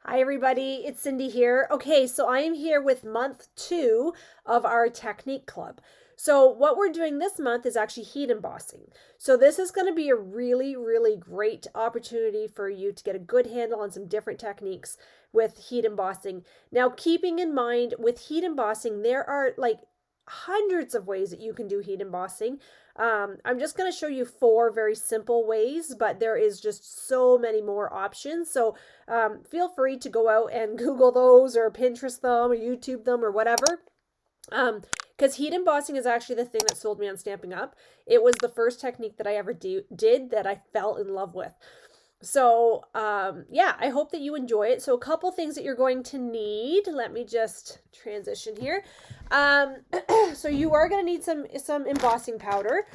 Hi, everybody. It's Cindy here. Okay, so I am here with month 2 of our technique club. So, what we're doing this month is actually heat embossing. So, this is going to be a really great opportunity for you to get a good handle on some different techniques with heat embossing. Now, keeping in mind with heat embossing, there are like hundreds of ways that you can do heat embossing. I'm just going to show you 4 very simple ways, but there is just so many more options. So, feel free to go out and Google those or Pinterest them or YouTube them or whatever. Because heat embossing is actually the thing that sold me on Stampin' Up. It was the first technique that I ever did that I fell in love with. So, yeah, I hope that you enjoy it. So, a couple things that you're going to need. Let me just transition here. Um, so you are going to need some embossing powder.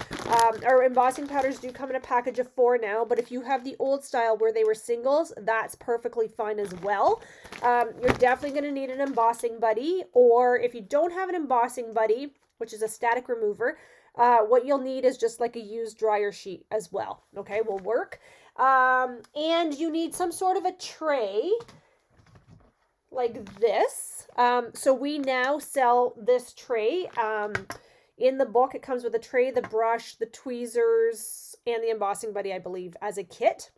Our embossing powders do come in a package of 4 now, but if you have the old style where they were singles, that's perfectly fine as well. You're definitely going to need an embossing buddy, or if you don't have an embossing buddy, which is a static remover, what you'll need is just like a used dryer sheet as well. Okay, will work. And you need some sort of a tray like this. So we now sell this tray. In the book, it comes with a tray, the brush, the tweezers, and the embossing buddy, I believe, as a kit.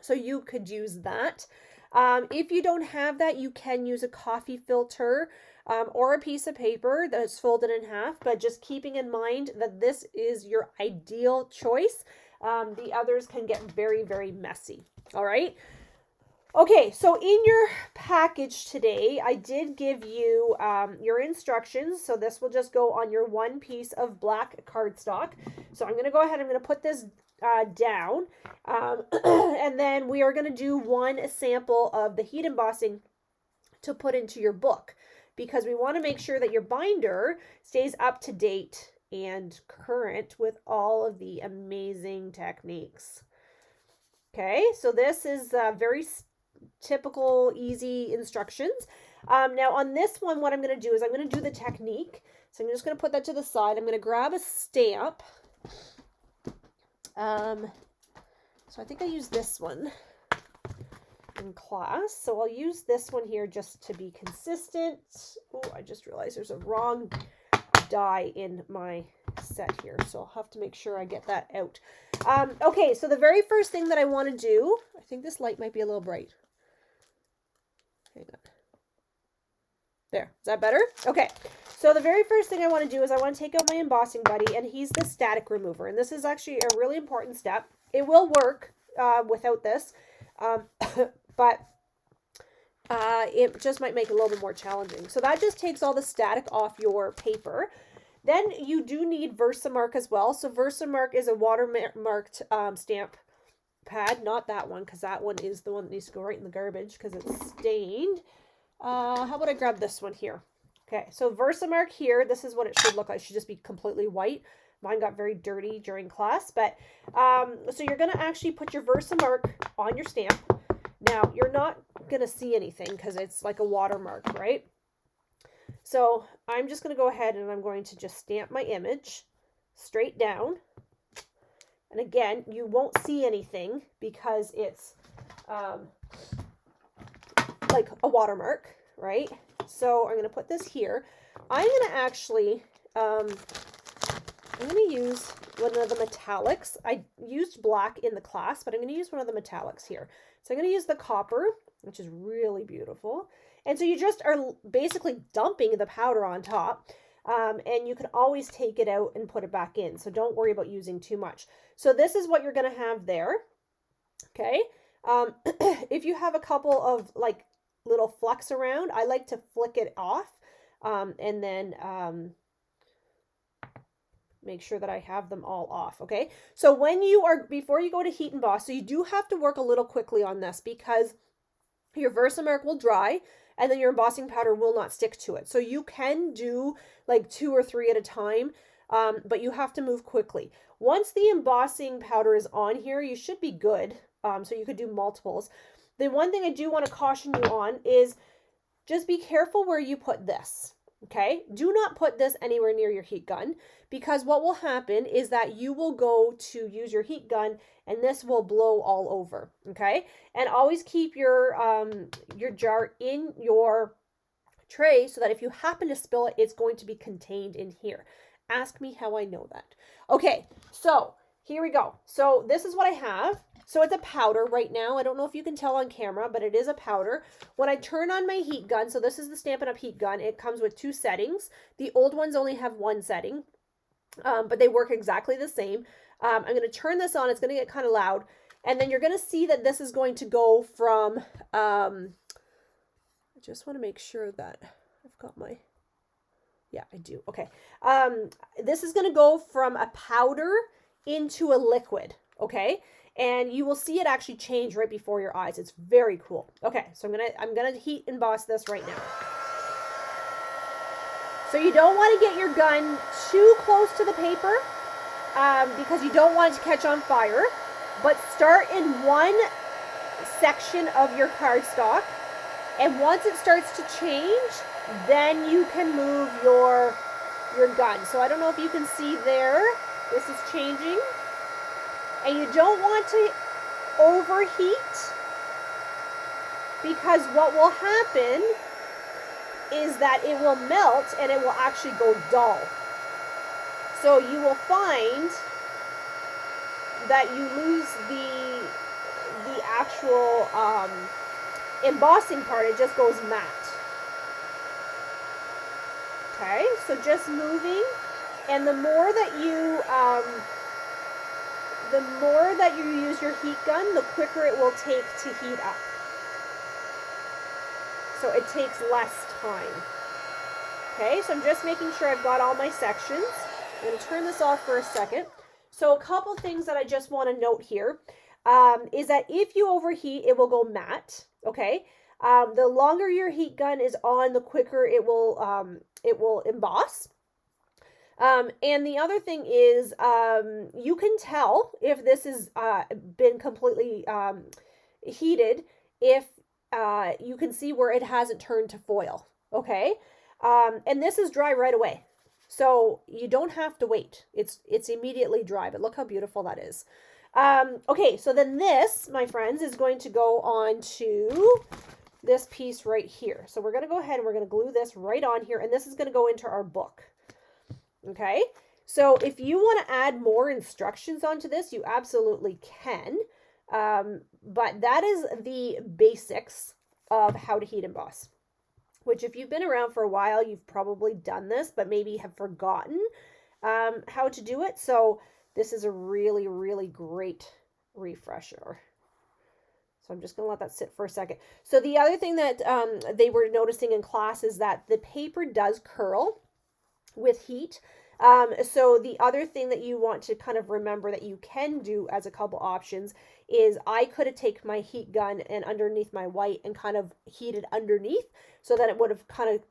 So you could use that. If you don't have that, you can use a coffee filter or a piece of paper that's folded in half, but just keeping in mind that this is your ideal choice. The others can get very messy. All right. Okay, so in your package today, I did give you your instructions. So this will just go on your one piece of black cardstock. So I'm going to go ahead, I'm going to put this down. And then we are going to do one sample of the heat embossing to put into your book, because we want to make sure that your binder stays up to date and current with all of the amazing techniques. Okay, so this is very typical, easy instructions. Now on this one, what I'm going to do is I'm going to do the technique. So I'm just going to put that to the side. I'm going to grab a stamp. So I think I use this one in class. So I'll use this one here just to be consistent. Oh, I just realized there's a wrong die in my set here. So I'll have to make sure I get that out. Okay, so the very first thing that I want to do, I think this light might be a little bright. Hang on. There, is that better? Okay, so the very first thing I want to do is I want to take out my embossing buddy, and he's the static remover. And this is actually a really important step. It will work without this, but it just might make it a little bit more challenging. So that just takes all the static off your paper. Then you do need Versamark as well. So Versamark is a watermarked stamp pad, not that one, because that one is the one that needs to go right in the garbage because it's stained. How about I grab this one here? Okay, so Versamark here, this is what it should look like. It should just be completely white. Mine got very dirty during class, but so you're going to actually put your Versamark on your stamp. Now, you're not going to see anything because it's like a watermark, right? So I'm just going to go ahead and I'm going to just stamp my image straight down. And again, you won't see anything because it's like a watermark, right? So I'm going to put this here. I'm going to actually, I'm going to use one of the metallics. I used black in the class, but I'm going to use one of the metallics here. So I'm going to use the copper, which is really beautiful. And so you just are basically dumping the powder on top. And you can always take it out and put it back in. So don't worry about using too much. So this is what you're going to have there. Okay. If you have a couple of like little flecks around, I like to flick it off. And then make sure that I have them all off. Okay. So when you are, before you go to heat emboss, so you do have to work a little quickly on this because your Versamark will dry and then your embossing powder will not stick to it. So you can do like 2 or 3 at a time, but you have to move quickly. Once the embossing powder is on here, you should be good. So you could do multiples. The one thing I do want to caution you on is just be careful where you put this. Okay, do not put this anywhere near your heat gun, because what will happen is that you will go to use your heat gun and this will blow all over. Okay, and always keep your jar in your tray so that if you happen to spill it, it's going to be contained in here. Ask me how I know that. Okay, so here we go. So this is what I have. So it's a powder right now. I don't know if you can tell on camera, but it is a powder. When I turn on my heat gun, so this is the Stampin' Up! Heat gun. It comes with 2 settings. The old ones only have 1 setting, but they work exactly the same. I'm going to turn this on. It's going to get kind of loud. And then you're going to see that this is going to go from, I just want to make sure that I've got my, yeah, I do. Okay. This is going to go from a powder into a liquid. Okay. And you will see it actually change right before your eyes. It's very cool. Okay, so I'm gonna heat emboss this right now. So you don't want to get your gun too close to the paper because you don't want it to catch on fire. But start in one section of your cardstock, and once it starts to change, then you can move your gun. So I don't know if you can see there. This is changing. And you don't want to overheat, because what will happen is that it will melt and it will actually go dull. So you will find that you lose the actual embossing part. It just goes matte. Okay, so just moving, and the more that you use your heat gun, the quicker it will take to heat up. So it takes less time. Okay, so I'm just making sure I've got all my sections. I'm going to turn this off for a second. So a couple things that I just want to note here is that if you overheat, it will go matte. Okay, the longer your heat gun is on, the quicker it will emboss. And the other thing is, you can tell if this has been completely heated if you can see where it hasn't turned to foil. Okay, and this is dry right away, so you don't have to wait. It's immediately dry. But look how beautiful that is. Okay, so then this, my friends, is going to go on to this piece right here. So we're going to go ahead and we're going to glue this right on here, and this is going to go into our book. Okay, so if you want to add more instructions onto this, you absolutely can. But that is the basics of how to heat emboss, which if you've been around for a while, you've probably done this, but maybe have forgotten how to do it. So this is a really, really great refresher. So I'm just going to let that sit for a second. So the other thing that they were noticing in class is that the paper does curl with heat. So the other thing that you want to kind of remember that you can do as a couple options is I could have taken my heat gun and underneath my white and kind of heated underneath, so that it would have kind of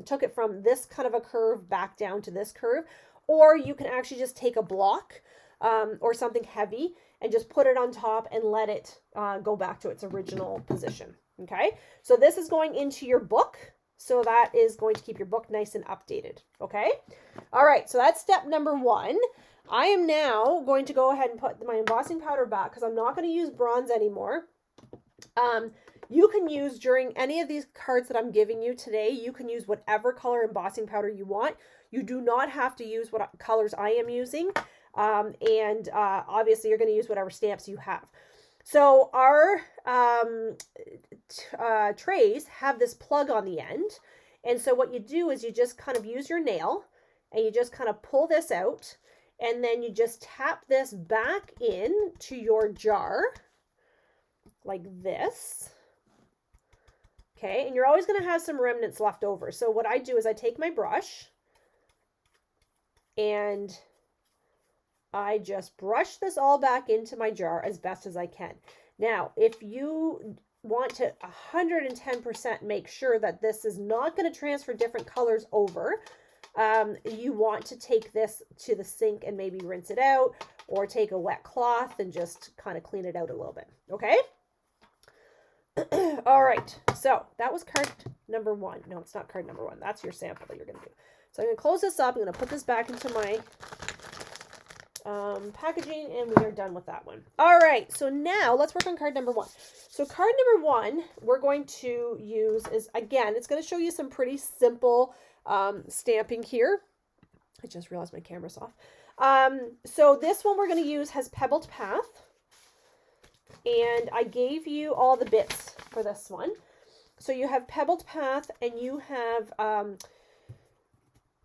took it from this kind of a curve back down to this curve. Or you can actually just take a block or something heavy and just put it on top and let it go back to its original position. Okay, so this is going into your book. So that is going to keep your book nice and updated. Okay. All right. So that's step number 1. I am now going to go ahead and put my embossing powder back because I'm not going to use bronze anymore. You can use, during any of these cards that I'm giving you today, you can use whatever color embossing powder you want. You do not have to use what colors I am using. Obviously you're going to use whatever stamps you have. So our trays have this plug on the end. And so what you do is you just kind of use your nail and you just kind of pull this out, and then you just tap this back in to your jar like this. Okay, and you're always going to have some remnants left over. So what I do is I take my brush and I just brush this all back into my jar as best as I can. Now, if you want to 110% make sure that this is not going to transfer different colors over, you want to take this to the sink and maybe rinse it out, or take a wet cloth and just kind of clean it out a little bit. Okay? All right, so that was card number 1. No, it's not card number 1. That's your sample that you're going to do. So I'm going to close this up. I'm going to put this back into my packaging, and we are done with that one. All right, so now let's work on card number 1. So card number 1 we're going to use is, again, it's going to show you some pretty simple stamping here. I just realized my camera's off. So this one we're going to use has Pebbled Path. And I gave you all the bits for this one. So you have Pebbled Path, and you have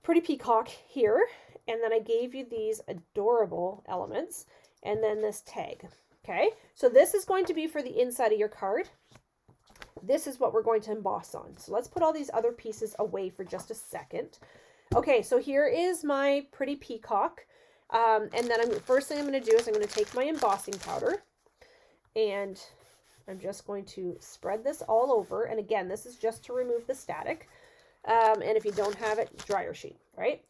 Pretty Peacock here. And then I gave you these adorable elements. And then this tag. Okay, so this is going to be for the inside of your card. This is what we're going to emboss on. So let's put all these other pieces away for just a second. Okay, so here is my Pretty Peacock. And then first thing I'm going to do is I'm going to take my embossing powder. And I'm just going to spread this all over. And again, this is just to remove the static. And if you don't have it, dryer sheet, right?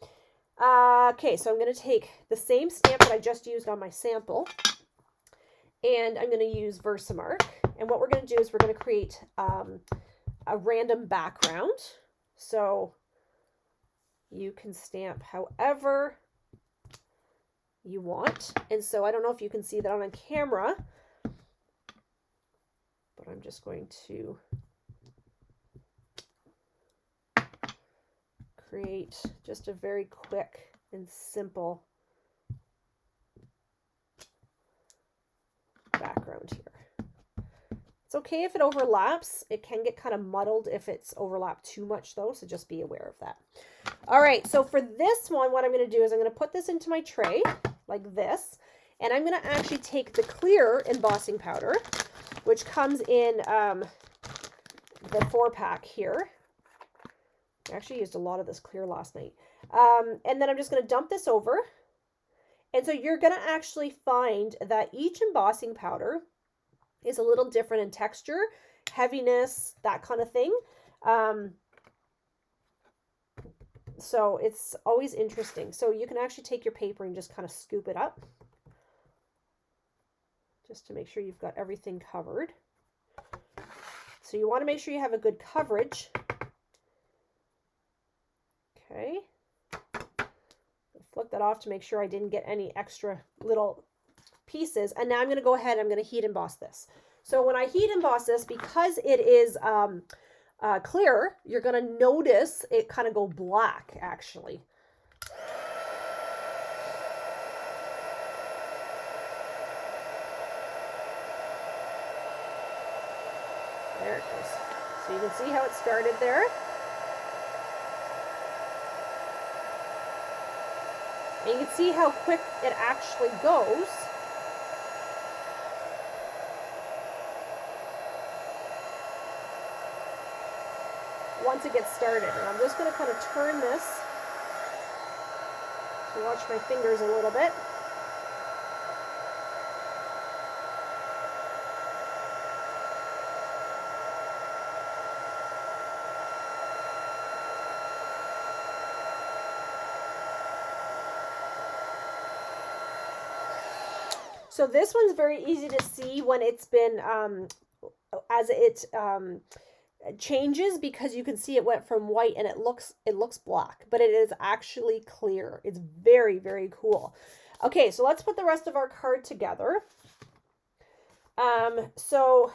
Okay, so I'm going to take the same stamp that I just used on my sample. And I'm going to use Versamark. And what we're going to do is we're going to create a random background. So you can stamp however you want. And so I don't know if you can see that on camera, but I'm just going to create just a very quick and simple background here. It's okay if it overlaps. It can get kind of muddled if it's overlapped too much though, so just be aware of that. All right, so for this one, what I'm going to do is I'm going to put this into my tray like this, and I'm going to actually take the clear embossing powder, which comes in the 4-pack here. I actually used a lot of this clear last night. And then I'm just going to dump this over. And so you're going to actually find that each embossing powder is a little different in texture, heaviness, that kind of thing. So it's always interesting. So you can actually take your paper and just kind of scoop it up, just to make sure you've got everything covered. So you want to make sure you have a good coverage. Okay. Flip that off to make sure I didn't get any extra little pieces. And now I'm going to go ahead and I'm going to heat emboss this. So when I heat emboss this, because it is clear, you're going to notice it kind of go black actually. There it goes. So you can see how it started there. And you can see how quick it actually goes. Once it gets started. And I'm just going to kind of turn this to watch my fingers a little bit. So this one's very easy to see when it's been, as it changes, because you can see it went from white and it looks black, but it is actually clear. It's very, very cool. Okay, so let's put the rest of our card together. So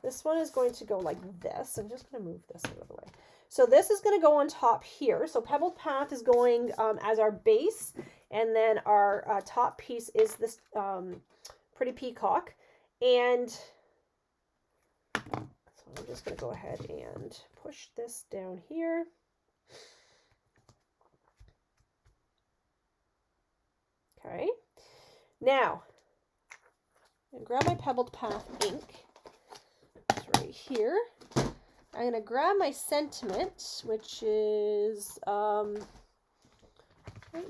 this one is going to go like this. I'm just going to move this out of the way. So this is going to go on top here. So Pebbled Path is going as our base, and then our top piece is this Pretty Peacock. And so I'm just going to go ahead and push this down here. Okay. Now, I'm going to grab my Pebbled Path ink. It's right here. I'm going to grab my sentiment, which is right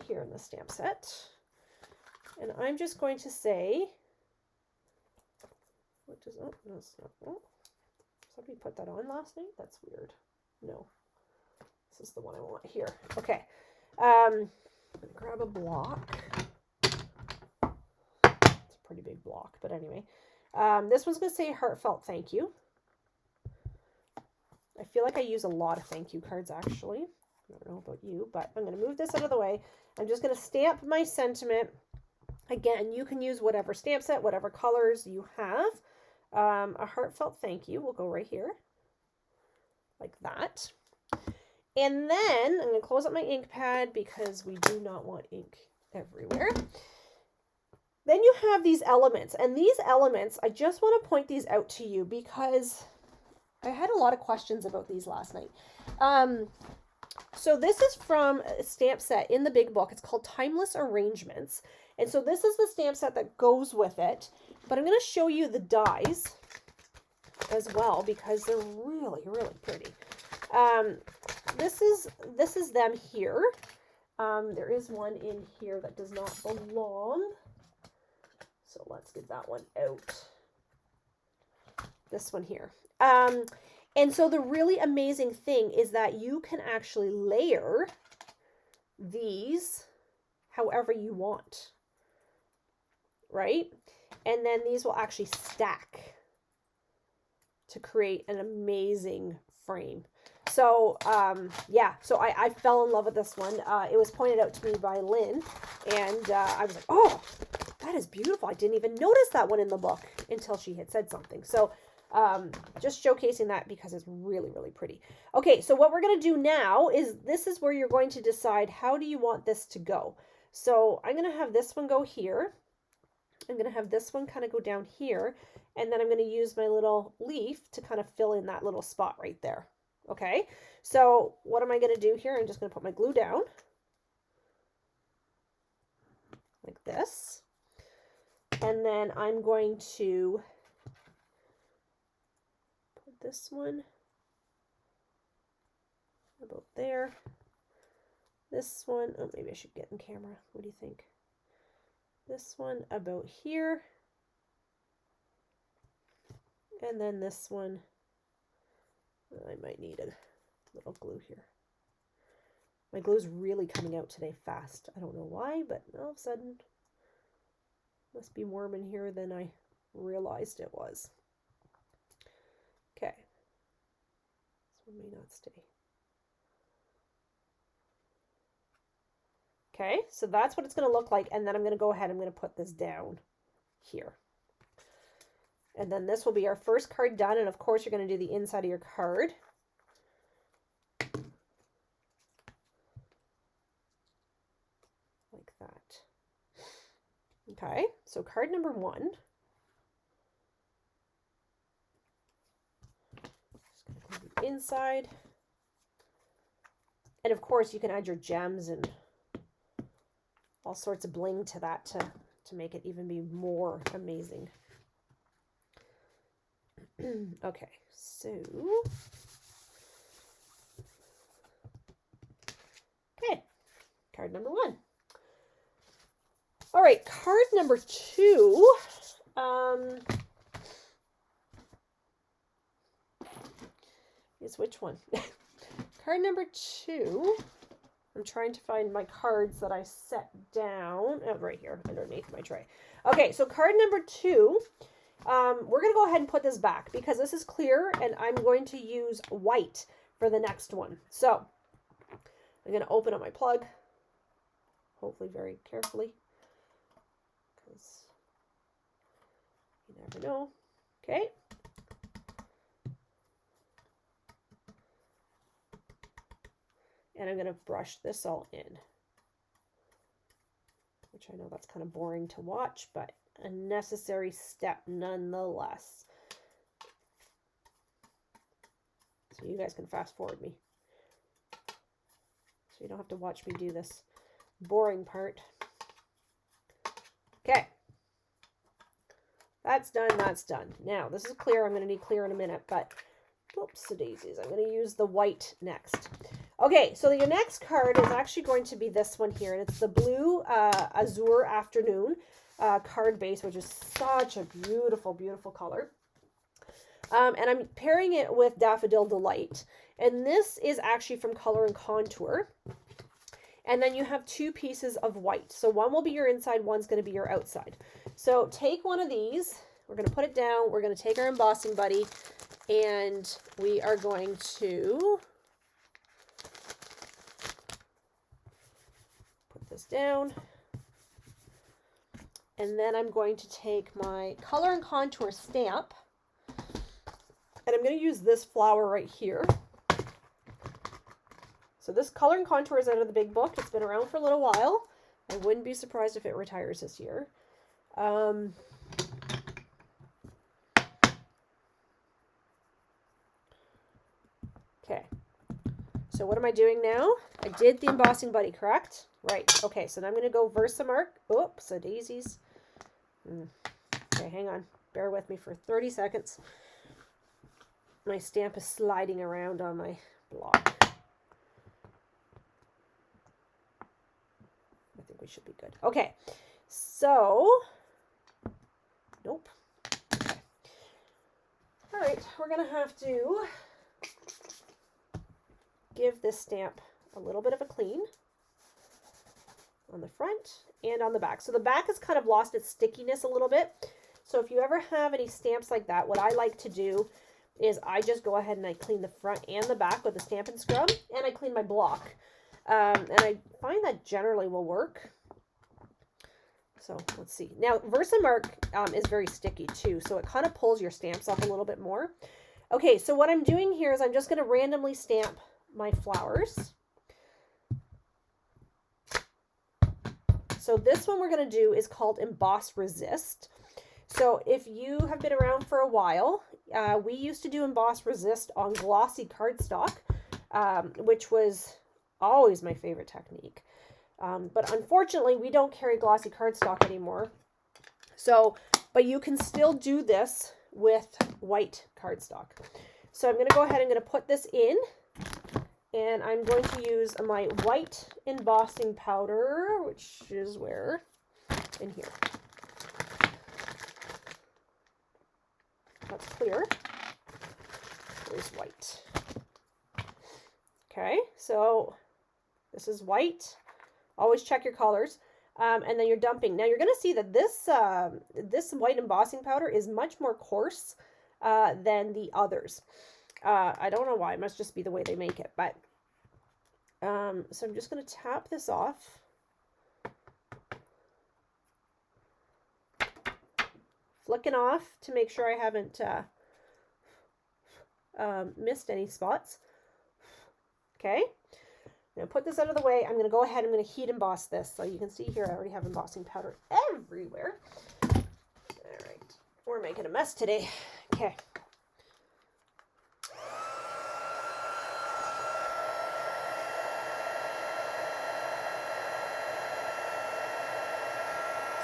here in the stamp set. And I'm just going to say, what does, oh, no, it's not, oh, somebody put that on last night? That's weird. No, this is the one I want here. Okay. Grab a block. It's a pretty big block, but anyway. This one's going to say heartfelt thank you. I feel like I use a lot of thank you cards, actually. I don't know about you, but I'm going to move this out of the way. I'm just going to stamp my sentiment. Again, you can use whatever stamp set, whatever colors you have. A heartfelt thank you will go right here, like that. And then I'm going to close up my ink pad because we do not want ink everywhere. Then you have these elements, and these elements, I just want to point these out to you because I had a lot of questions about these last night. So this is from a stamp set in the big book. It's called Timeless Arrangements. And so this is the stamp set that goes with it. But I'm going to show you the dies as well because they're really, really pretty. This is them here. There is one in here that does not belong. So let's get that one out. This one here. And so the really amazing thing is that you can actually layer these however you want, right? And then these will actually stack to create an amazing frame. So, yeah, so I fell in love with this one. It was pointed out to me by Lynn, and I was like, oh, that is beautiful. I didn't even notice that one in the book until she had said something. So, just showcasing that because it's really, really pretty. Okay, so what we're going to do now is this is where you're going to decide how do you want this to go. So I'm going to have this one go here. I'm going to have this one kind of go down here. And then I'm going to use my little leaf to kind of fill in that little spot right there. Okay, so what am I going to do here? I'm just going to put my glue down like this. And then I'm going to this one about there. This one, oh, maybe I should get in camera. What do you think? This one about here. And then this one, I might need a little glue here. My glue is really coming out today fast. I don't know why, but all of a sudden, must be warm in here than I realized it was. Okay, this one may not stay. Okay, so that's what it's going to look like, and then I'm going to go ahead, I'm going to put this down here. And then this will be our first card done, and of course you're going to do the inside of your card. Like that. Okay, so card number 1. Inside, and of course you can add your gems and all sorts of bling to that to make it even be more amazing. Okay, so okay, card number 1. All right, card number 2. Is which one? Card number 2. I'm trying to find my cards that I set down. Oh, right here underneath my tray. Okay, so card number 2. We're going to go ahead and put this back because this is clear and I'm going to use white for the next one. So I'm going to open up my plug, hopefully very carefully because you never know. Okay. And I'm going to brush this all in, which I know that's kind of boring to watch, but a necessary step nonetheless. So you guys can fast forward me. So you don't have to watch me do this boring part. Okay. That's done, that's done. Now, this is clear. I'm going to need clear in a minute, but whoops-a-daisies. I'm going to use the white next. Okay, so your next card is actually going to be this one here, and it's the blue Azure Afternoon card base, which is such a beautiful, beautiful color. And I'm pairing it with Daffodil Delight, and this is actually from Color and Contour. And then you have 2 pieces of white. So one will be your inside, one's going to be your outside. So take one of these, We're going to put it down. We're going to take our embossing buddy and we are going to put this down. And then I'm going to take my color and contour stamp and I'm going to use this flower right here. So this color and contour is out of the big book. It's been around for a little while. I wouldn't be surprised if it retires this year. Okay. So what am I doing now? I did the embossing buddy, correct? Right. Okay, so now I'm going to go Versamark. Oops, a daisies. Okay, hang on. Bear with me for 30 seconds. My stamp is sliding around on my block. I think we should be good. Okay, so, nope. Okay. All right, we're going to have to give this stamp a little bit of a clean on the front and on the back. So the back has kind of lost its stickiness a little bit. So if you ever have any stamps like that, what I like to do is I just go ahead and I clean the front and the back with the Stampin' Scrub, and I clean my block. And I find that generally will work. So let's see. Now Versamark is very sticky too, so it kind of pulls your stamps up a little bit more. Okay, so what I'm doing here is I'm just going to randomly stamp my flowers. So this one we're going to do is called Emboss Resist. So if you have been around for a while, we used to do Emboss Resist on glossy cardstock, which was always my favorite technique. But unfortunately, we don't carry glossy cardstock anymore. So, but you can still do this with white cardstock. So I'm going to go ahead and I'm going to put this in, and I'm going to use my white embossing powder, which is where? In here. That's clear. There's white. Okay, so this is white. Always check your colors. And then you're dumping. Now you're going to see that this this white embossing powder is much more coarse than the others. I don't know why. It must just be the way they make it. But so I'm just going to tap this off. Flicking off to make sure I haven't missed any spots. Okay. I'm going to put this out of the way. I'm going to go ahead and I'm going to heat emboss this. So you can see here I already have embossing powder everywhere. All right. We're making a mess today. Okay.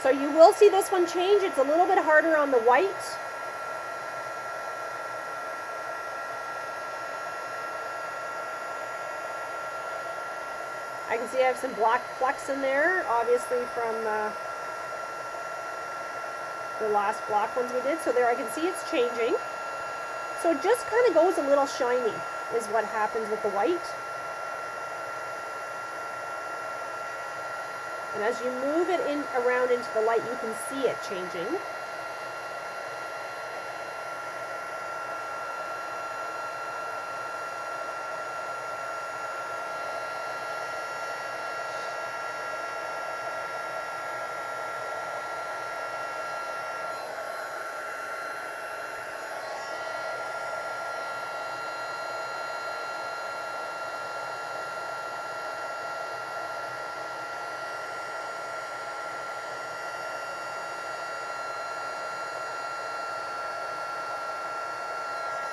So you will see this one change. It's a little bit harder on the white. I can see I have some black flecks in there, obviously from the last black ones we did. So there I can see it's changing. So it just kind of goes a little shiny is what happens with the white. And as you move it in around into the light, you can see it changing.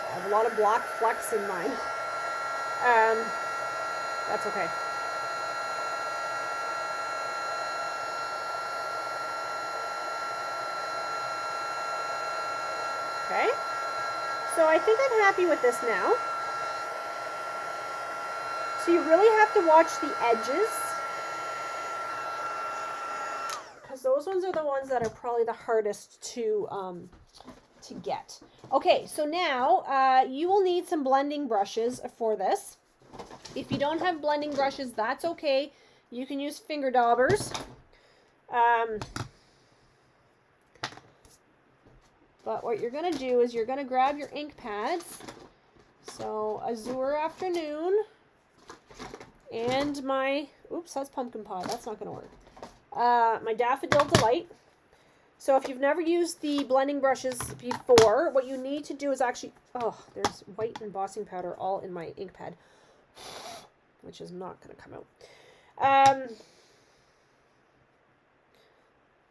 I have a lot of black flecks in mine. That's okay. Okay. So I think I'm happy with this now. So you really have to watch the edges, because those ones are the ones that are probably the hardest to get. Okay, so now you will need some blending brushes for this. If you don't have blending brushes, that's okay. You can use finger daubers. But what you're going to do is you're going to grab your ink pads. So Azure Afternoon and my, oops, that's Pumpkin Pie. That's not going to work. My Daffodil Delight. So if you've never used the blending brushes before, what you need to do is actually, oh, there's white embossing powder all in my ink pad, which is not going to come out.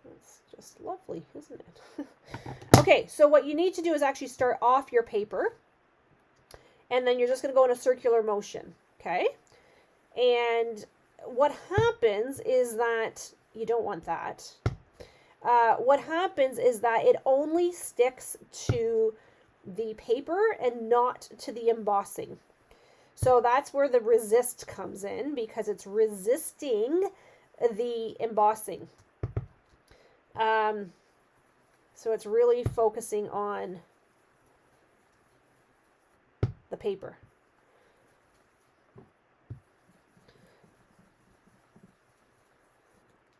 It's just lovely, isn't it? Okay, so what you need to do is actually start off your paper, and then you're just going to go in a circular motion, okay? And what happens is that, you don't want that. What happens is that it only sticks to the paper and not to the embossing. So that's where the resist comes in, because it's resisting the embossing. So it's really focusing on the paper.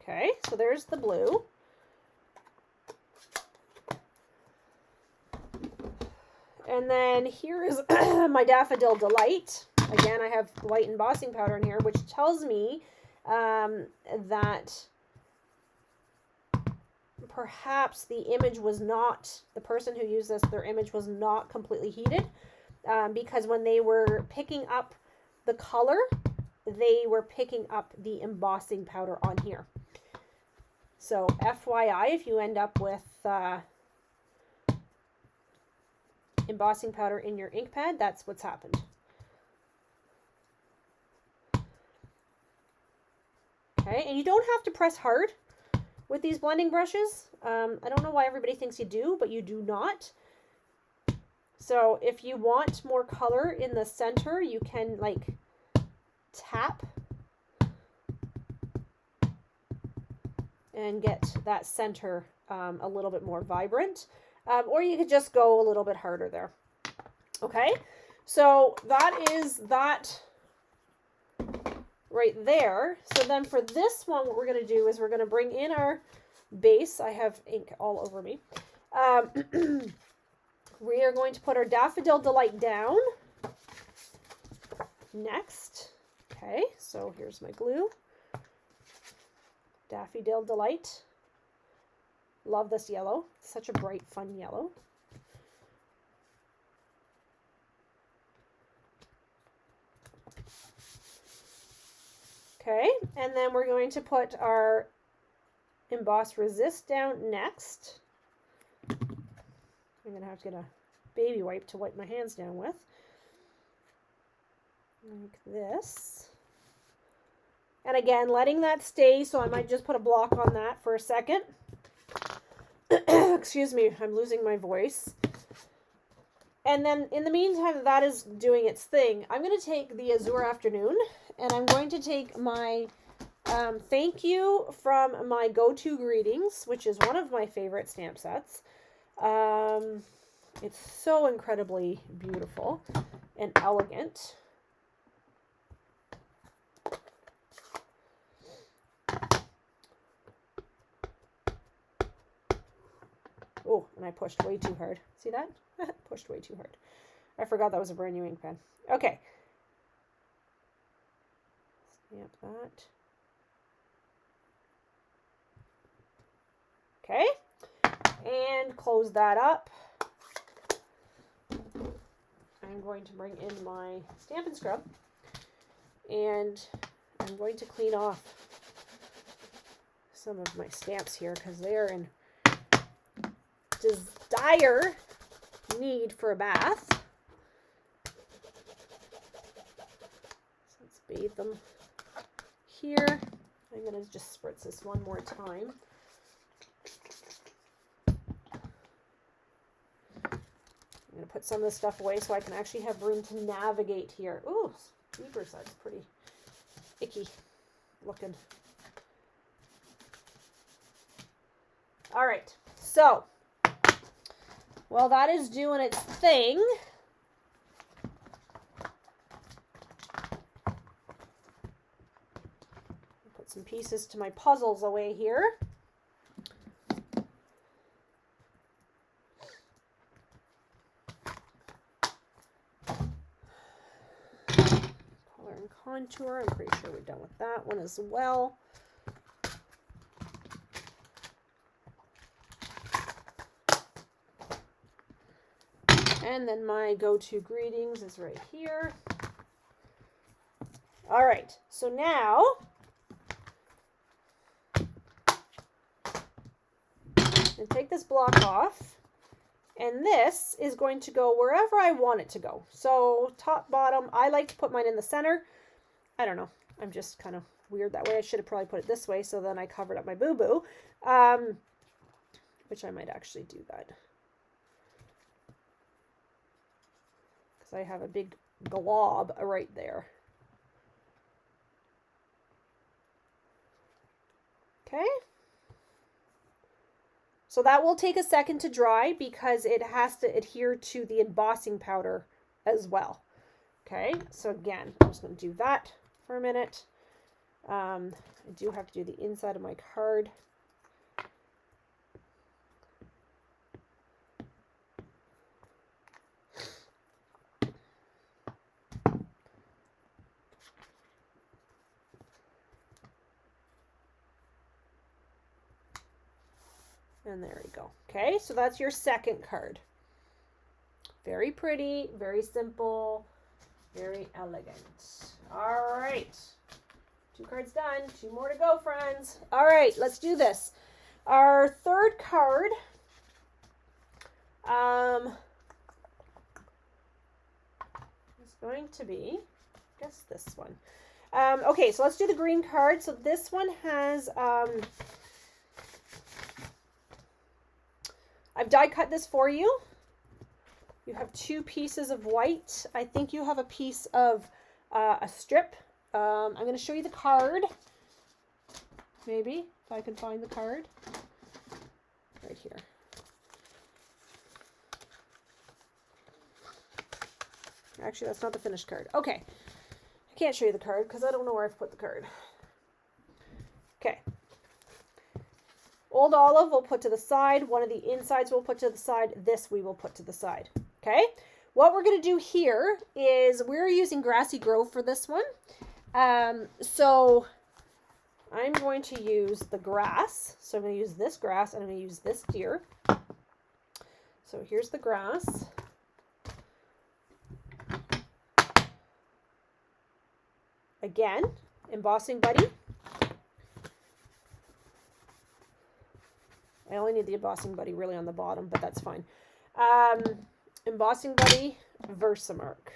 Okay, so there's the blue. And then here is my Daffodil Delight. Again, I have white embossing powder in here, which tells me that perhaps the image was not, the person who used this, their image was not completely heated, because when they were picking up the color, they were picking up the embossing powder on here. So FYI, if you end up with embossing powder in your ink pad, that's what's happened. Okay, and you don't have to press hard with these blending brushes. I don't know why everybody thinks you do, but you do not. So if you want more color in the center, you can like tap and get that center a little bit more vibrant. Or you could just go a little bit harder there. Okay, so that is that right there. So then for this one, what we're going to do is we're going to bring in our base. I have ink all over me. We are going to put our Daffodil Delight down next. Okay, so here's my glue. Daffodil Delight. Love this yellow. Such a bright, fun yellow. Okay, and then we're going to put our Emboss Resist down next. I'm going to have to get a baby wipe to wipe my hands down with. Like this. And again, letting that stay, so I might just put a block on that for a second. Excuse me, I'm losing my voice. And then in the meantime, that is doing its thing. I'm going to take the Azure Afternoon, and I'm going to take my thank you from my Go-To Greetings, which is one of my favorite stamp sets. It's so incredibly beautiful and elegant. Oh, and I pushed way too hard. See that? Pushed way too hard. I forgot that was a brand new ink pen. Okay. Stamp that. Okay. And close that up. I'm going to bring in my Stampin' Scrub. And I'm going to clean off some of my stamps here because they are in dire need for a bath. So let's bathe them here. I'm going to just spritz this one more time. I'm going to put some of this stuff away so I can actually have room to navigate here. Ooh, Beaver's that's pretty icky looking. All right, so while that is doing its thing, put some pieces to my puzzles away here. contour. I'm pretty sure we're done with that one as well. And then my go-to greetings is right here. All right, so now and take this block off, and this is going to go wherever I want it to go. So top, bottom, I like to put mine in the center. I don't know, I'm just kind of weird that way. I should have probably put it this way, so then I covered up my boo-boo, which I might actually do that. Because I have a big glob right there. Okay. So that will take a second to dry because it has to adhere to the embossing powder as well. Okay, so again, I'm just going to do that for a minute. I do have to do the inside of my card. And there we go. Okay, so that's your second card. Very pretty, very simple, very elegant. All right. 2 cards done. 2 more to go, friends. All right, let's do this. Our third card is going to be, I guess, this one. Okay, so let's do the green card. So this one has... I've die cut this for you. You have 2 pieces of white. I think you have a piece of a strip. I'm going to show you the card. Maybe, if I can find the card. Right here. Actually, that's not the finished card. Okay. I can't show you the card because I don't know where I've put the card. Okay. Old olive we'll put to the side. One of the insides we'll put to the side. This we will put to the side. Okay. What we're going to do here is we're using Grassy Grove for this one. So I'm going to use the grass. So I'm going to use this grass and I'm going to use this deer. So here's the grass. Again, embossing buddy. I only need the embossing buddy really on the bottom, but that's fine. Embossing buddy, Versamark.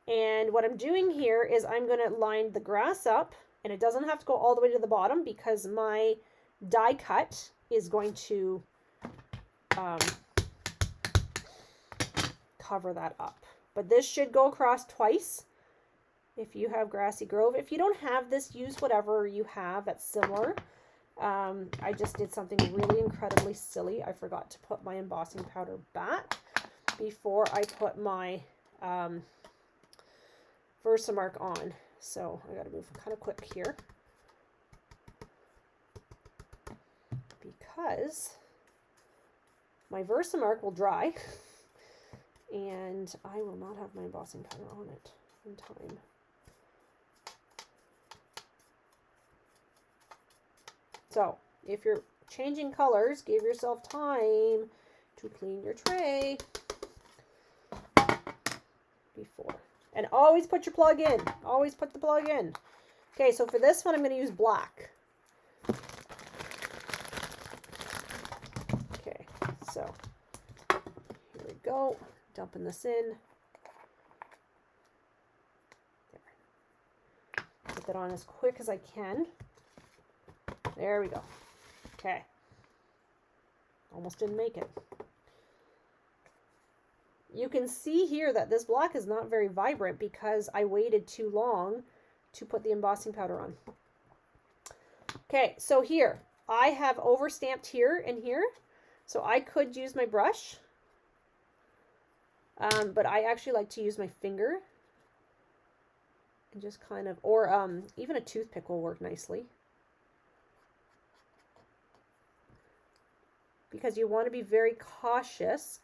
And what I'm doing here is I'm going to line the grass up, and it doesn't have to go all the way to the bottom because my die cut is going to cover that up. But this should go across twice if you have Grassy Grove. If you don't have this, use whatever you have that's similar. I just did something really incredibly silly. I forgot to put my embossing powder back before I put my Versamark on. So I got to move kind of quick here because my Versamark will dry and I will not have my embossing powder on it in time. So if you're changing colors, give yourself time to clean your tray before. And always put your plug in. Always put the plug in. Okay, so for this one, I'm going to use black. Okay, so here we go. Dumping this in. There. Put that on as quick as I can. There we go. Okay. Almost didn't make it. You can see here that this block is not very vibrant because I waited too long to put the embossing powder on. Okay, so here, I have overstamped here and here. So I could use my brush, but I actually like to use my finger. And just kind of, or even a toothpick will work nicely. Because you want to be very cautious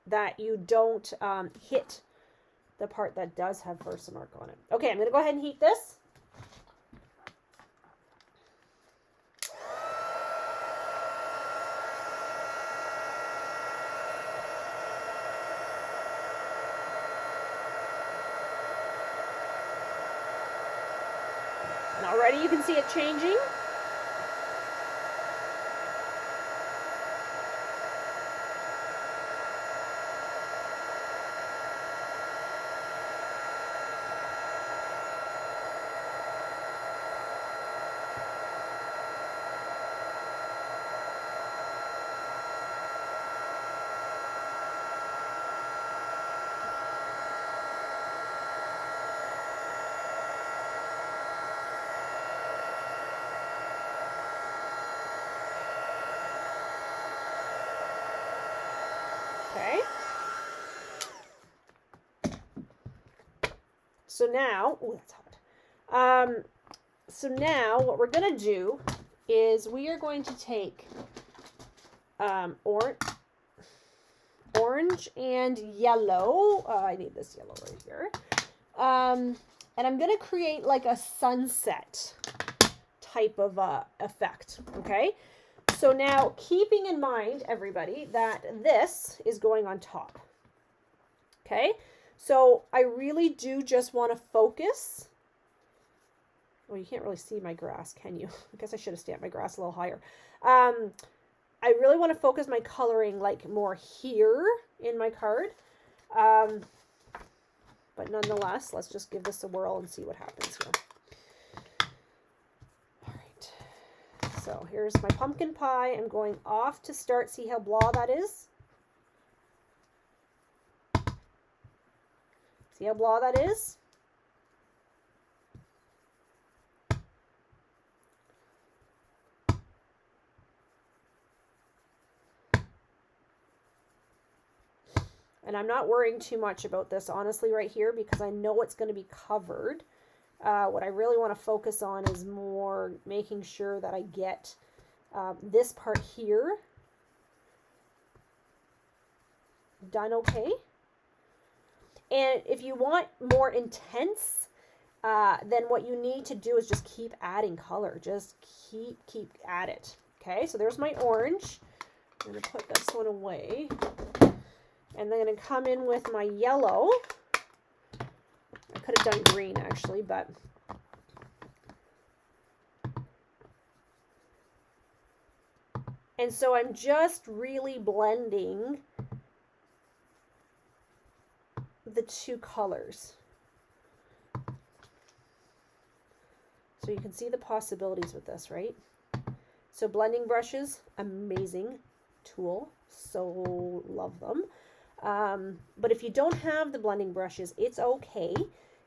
that you don't hit the part that does have Versamark on it. Okay, I'm going to go ahead and heat this. And already you can see it changing. Okay. So now, oh, that's hot. So now what we're going to do is we are going to take orange and yellow. I need this yellow right here. And I'm going to create like a sunset type of effect. Okay. So now keeping in mind, everybody, that this is going on top. Okay. So I really do just want to focus. Well, you can't really see my grass, can you? I guess I should have stamped my grass a little higher. I really want to focus my coloring like more here in my card. But nonetheless, let's just give this a whirl and see what happens here. All right. So here's my pumpkin pie. I'm going off to start. See how blah that is? See how blah that is? And I'm not worrying too much about this, honestly, right here, because I know it's going to be covered. What I really want to focus on is more making sure that I get this part here done okay. And if you want more intense, then what you need to do is just keep adding color. Just keep at it. Okay, so there's my orange. I'm going to put this one away. And then I'm going to come in with my yellow. I could have done green, actually, but... And so I'm just really blending the two colors. So you can see the possibilities with this, right? So blending brushes, amazing tool. So love them. But if you don't have the blending brushes, it's okay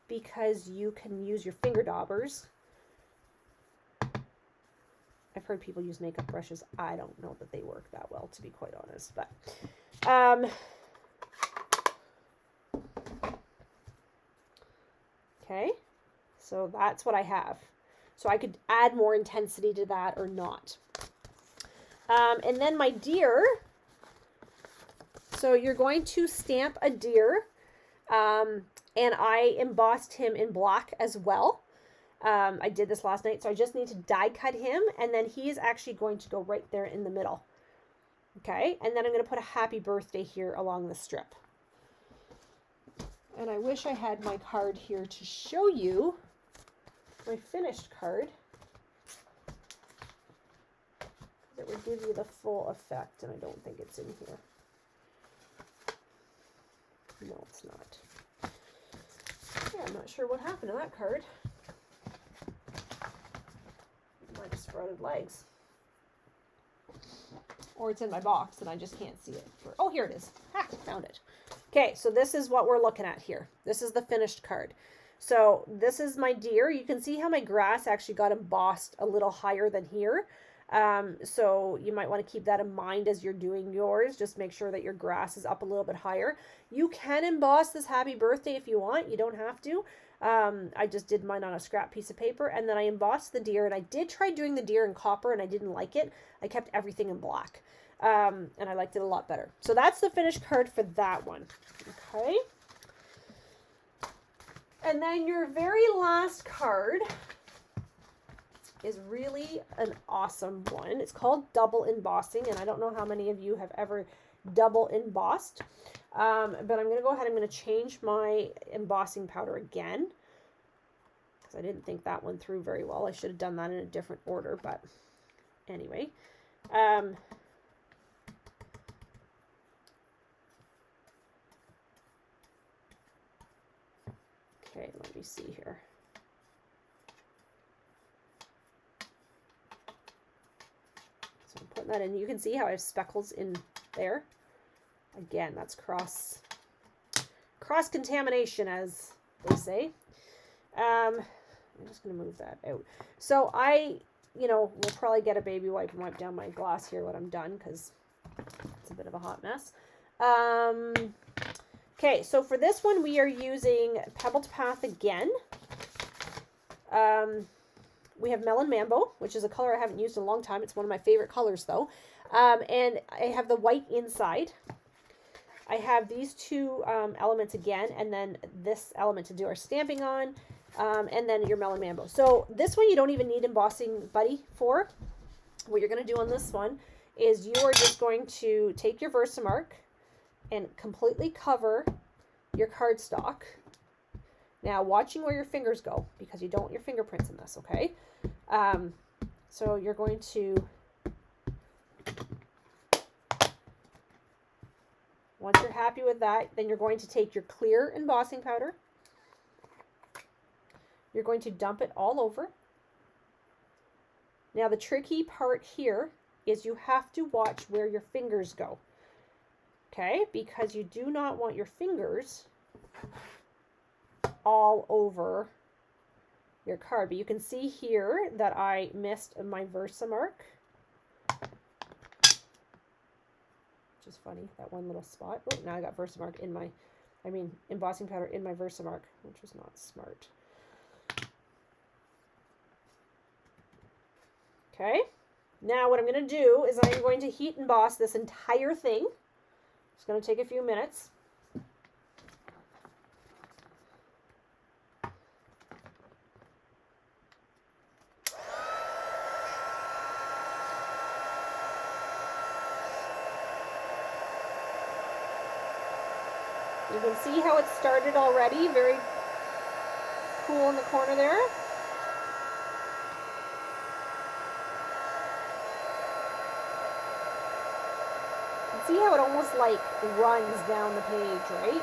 because you can use your finger daubers. I've heard people use makeup brushes. I don't know that they work that well, to be quite honest, but okay, so that's what I have. So I could add more intensity to that or not. And then my deer. So you're going to stamp a deer, and I embossed him in black as well. I did this last night, so I just need to die cut him, and then he is actually going to go right there in the middle. Okay, and then I'm going to put a happy birthday here along the strip. And I wish I had my card here to show you my finished card. It would give you the full effect, and I don't think it's in here. No, it's not. Yeah, I'm not sure what happened to that card. It might have sprouted legs. Or it's in my box and I just can't see it. Oh, here it is. Ha, found it. Okay, so this is what we're looking at here. This is the finished card. So this is my deer. You can see how my grass actually got embossed a little higher than here. So you might want to keep that in mind as you're doing yours. Just make sure that your grass is up a little bit higher. You can emboss this happy birthday if you want. You don't have to. I just did mine on a scrap piece of paper, and then I embossed the deer, and I did try doing the deer in copper, and I didn't like it. I kept everything in black, and I liked it a lot better. So that's the finished card for that one. Okay. And then your very last card is really an awesome one. It's called double embossing, and I don't know how many of you have ever double embossed, but I'm going to go ahead. I'm going to change my embossing powder again because I didn't think that one through very well. I should have done that in a different order, but anyway. Okay, let me see here. So I'm putting that in. You can see how I have speckles in there. Again, that's cross contamination, as they say. I'm just going to move that out. So will probably get a baby wipe and wipe down my glass here when I'm done because it's a bit of a hot mess. Okay, so for this one, we are using Pebbled Path again. We have Melon Mambo, which is a color I haven't used in a long time. It's one of my favorite colors, though. And I have the white inside. I have these two elements again, and then this element to do our stamping on, and then your Melon Mambo. So this one you don't even need Embossing Buddy for. What you're going to do on this one is you are just going to take your Versamark and completely cover your cardstock. Now, watching where your fingers go, because you don't want your fingerprints in this, okay? So you're going to, once you're happy with that, then you're going to take your clear embossing powder. You're going to dump it all over. Now, the tricky part here is you have to watch where your fingers go. Okay, because you do not want your fingers all over your card. But you can see here that I missed my Versamark. Which is funny, that one little spot. Oh, now I got embossing powder in my Versamark, which was not smart. Okay, now what I'm going to do is I'm going to heat emboss this entire thing. It's going to take a few minutes. You can see how it started already, very cool in the corner there. See how it almost like runs down the page, right?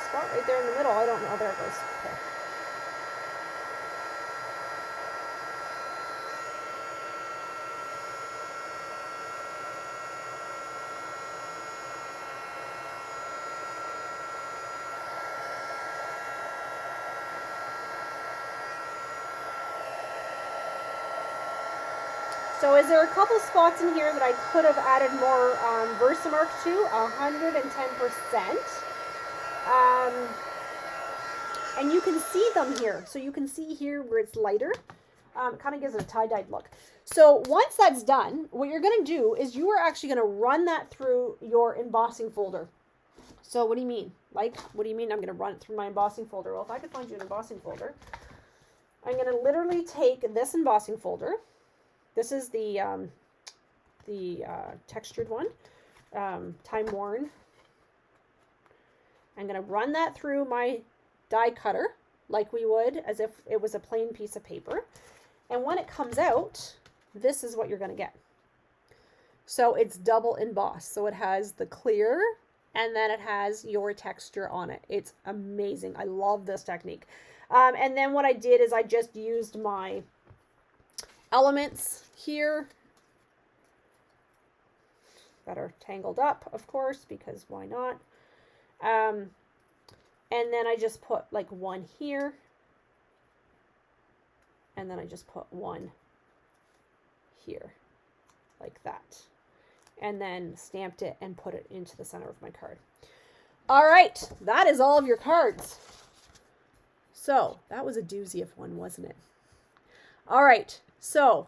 Spot right there in the middle. I don't know. There it goes. Okay. So is there a couple spots in here that I could have added more Versamark to? 110%. And you can see them here. So you can see here where it's lighter. It kind of gives it a tie-dyed look. So once that's done, what you're going to do is you are actually going to run that through your embossing folder. So what do you mean? Like, what do you mean I'm going to run it through my embossing folder? Well, if I could find you an embossing folder, I'm going to literally take this embossing folder. This is the textured one, time worn. I'm going to run that through my die cutter like we would as if it was a plain piece of paper. And when it comes out, this is what you're going to get. So it's double embossed. So it has the clear and then it has your texture on it. It's amazing. I love this technique. And then what I did is I just used my elements here that are tangled up, of course, because why not? And then I just put like one here. And then I just put one here, like that. And then stamped it and put it into the center of my card. All right, that is all of your cards. So that was a doozy of one, wasn't it? All right, so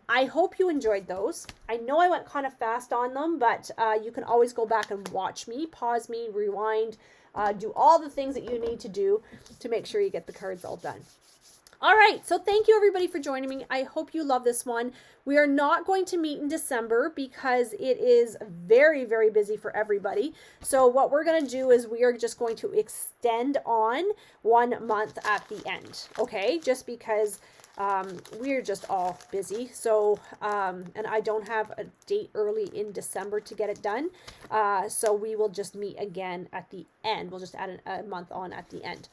I hope you enjoyed those. I know I went kind of fast on them, but you can always go back and watch me, pause me, rewind, do all the things that you need to do to make sure you get the cards all done. All right, so thank you everybody for joining me. I hope you love this one. We are not going to meet in December because it is very, very busy for everybody. So what we're going to do is we are just going to extend on 1 month at the end, okay? Just because we're just all busy. So, and I don't have a date early in December to get it done. So we will just meet again at the end. We'll just add a month on at the end.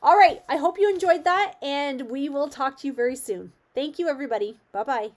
All right, I hope you enjoyed that, and we will talk to you very soon. Thank you, everybody. Bye-bye.